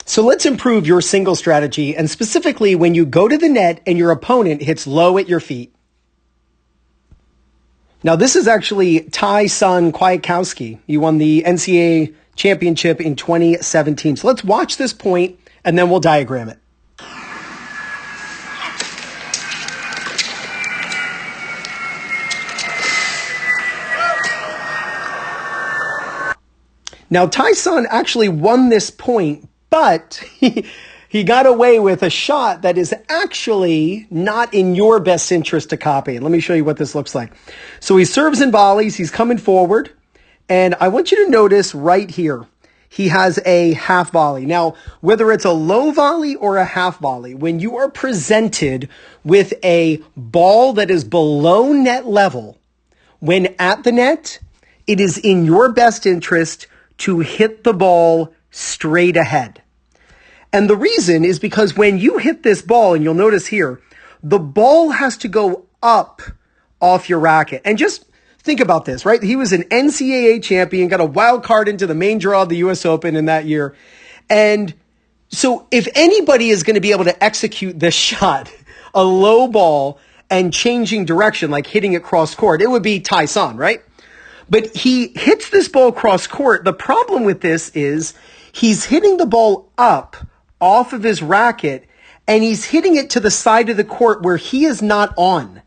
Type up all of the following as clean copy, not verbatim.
So let's improve your single strategy, and specifically when you go to the net and your opponent hits low at your feet. Now, this is actually Ty-Son Kwiatkowski. He won the NCAA championship in 2017. So let's watch this point, and then we'll diagram it. Now, Ty-Son actually won this point, but he got away with a shot that is actually not in your best interest to copy. Let me show you what this looks like. So he serves and volleys. He's coming forward. And I want you to notice right here, he has a half volley. Now, whether it's a low volley or a half volley, when you are presented with a ball that is below net level, when at the net, it is in your best interest to hit the ball straight ahead. And the reason is because when you hit this ball, and you'll notice here, the ball has to go up off your racket. And just think about this, right? He was an NCAA champion, got a wild card into the main draw of the US Open in that year. And so if anybody is going to be able to execute this shot, a low ball and changing direction, like hitting it cross court, it would be Ty-Son, right? But he hits this ball cross court. The problem with this is he's hitting the ball up off of his racket, and he's hitting it to the side of the court where he is not on.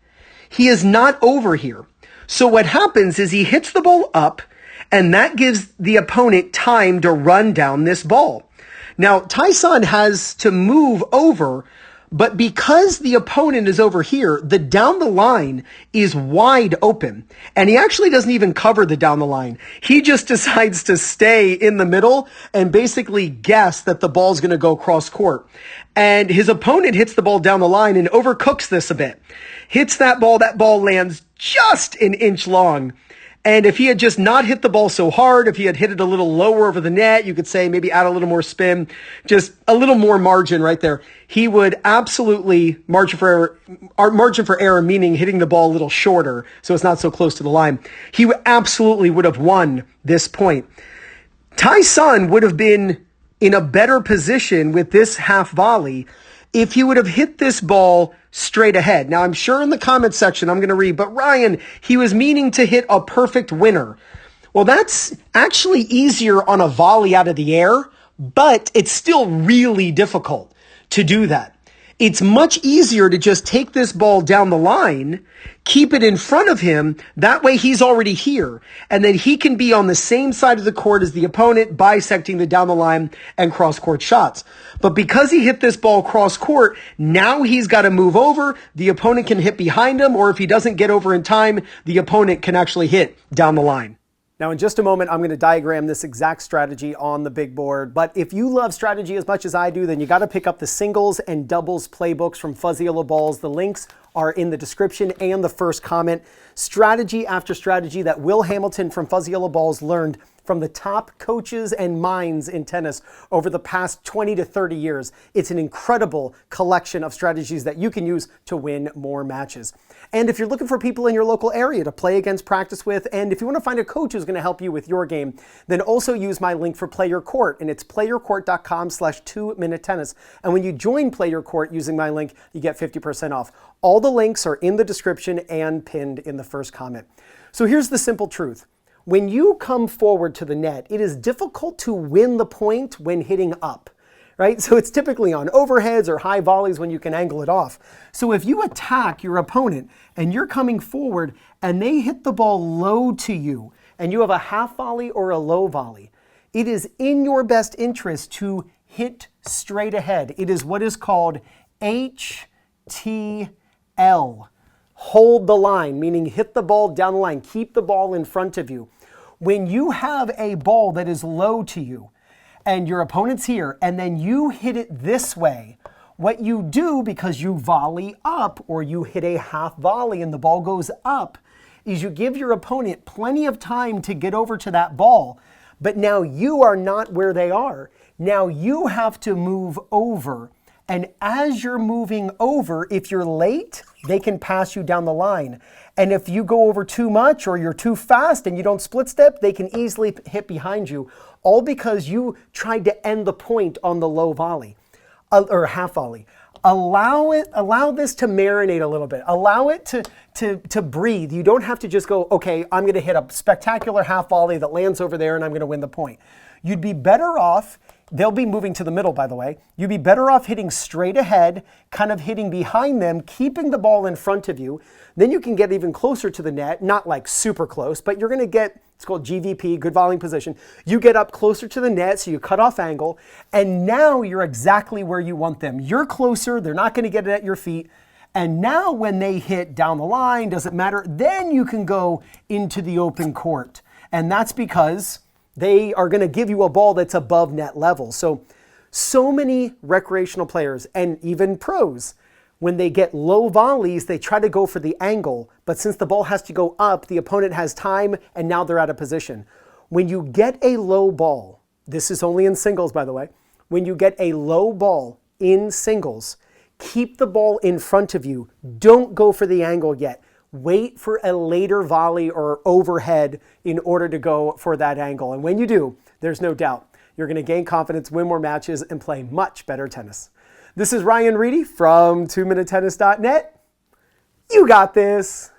He is not over here. So what happens is he hits the ball up, and that gives the opponent time to run down this ball. Now, Ty-Son has to move over, but because the opponent is over here, the down the line is wide open. And he actually doesn't even cover the down the line. He just decides to stay in the middle and basically guess that the ball's going to go cross court. And his opponent hits the ball down the line and overcooks this a bit. Hits that ball lands just an inch long. And if he had just not hit the ball so hard, if he had hit it a little lower over the net, you could say maybe add a little more spin, just a little more margin right there. He would absolutely margin for error, meaning hitting the ball a little shorter so it's not so close to the line. He absolutely would have won this point. Ty-Son would have been in a better position with this half volley if he would have hit this ball straight ahead. Now, I'm sure in the comment section I'm going to read, but Ryan, he was meaning to hit a perfect winner. Well, that's actually easier on a volley out of the air, but it's still really difficult to do that. It's much easier to just take this ball down the line, keep it in front of him. That way he's already here. And then he can be on the same side of the court as the opponent, bisecting the down the line and cross court shots. But because he hit this ball cross court, now he's got to move over. The opponent can hit behind him, or if he doesn't get over in time, the opponent can actually hit down the line. Now, in just a moment, I'm going to diagram this exact strategy on the big board. But if you love strategy as much as I do, then you got to pick up the singles and doubles playbooks from Fuzzy Yellow Balls. The links are in the description and the first comment. Strategy after strategy that Will Hamilton from Fuzzy Yellow Balls learned from the top coaches and minds in tennis over the past 20 to 30 years. It's an incredible collection of strategies that you can use to win more matches. And if you're looking for people in your local area to play against, practice with, and if you want to find a coach who's going to help you with your game, then also use my link for Play Your Court, and it's playyourcourt.com/2minutetennis. And when you join Play Your Court using my link, you get 50% off. All the links are in the description and pinned in the first comment. So here's the simple truth. When you come forward to the net, it is difficult to win the point when hitting up, right? So it's typically on overheads or high volleys when you can angle it off. So if you attack your opponent and you're coming forward and they hit the ball low to you and you have a half volley or a low volley, it is in your best interest to hit straight ahead. It is what is called HTL. Hold the line, meaning hit the ball down the line. Keep the ball in front of you. When you have a ball that is low to you and your opponent's here and then you hit it this way, what you do because you volley up or you hit a half volley and the ball goes up is you give your opponent plenty of time to get over to that ball. But now you are not where they are. Now you have to move over And as you're moving over, if you're late, they can pass you down the line. And if you go over too much or you're too fast and you don't split step, they can easily hit behind you, all because you tried to end the point on the low volley or half volley. Allow this to marinate a little bit. Allow it to breathe. You don't have to just go, okay, I'm going to hit a spectacular half volley that lands over there and I'm going to win the point. You'd be better off, they'll be moving to the middle, by the way. You'd be better off hitting straight ahead, kind of hitting behind them, keeping the ball in front of you. Then you can get even closer to the net, not like super close, but you're going to get, it's called GVP, good volleying position. You get up closer to the net, so you cut off angle, and now you're exactly where you want them. You're closer, they're not going to get it at your feet. And now when they hit down the line, doesn't matter, then you can go into the open court. And that's because they are going to give you a ball that's above net level. So many recreational players and even pros, when they get low volleys, they try to go for the angle. But since the ball has to go up, the opponent has time and now they're out of position. When you get a low ball, this is only in singles, by the way. When you get a low ball in singles, keep the ball in front of you. Don't go for the angle yet. Wait for a later volley or overhead in order to go for that angle. And when you do, there's no doubt you're going to gain confidence, win more matches, and play much better tennis. This is Ryan Reedy from 2minutetennis.net. You got this.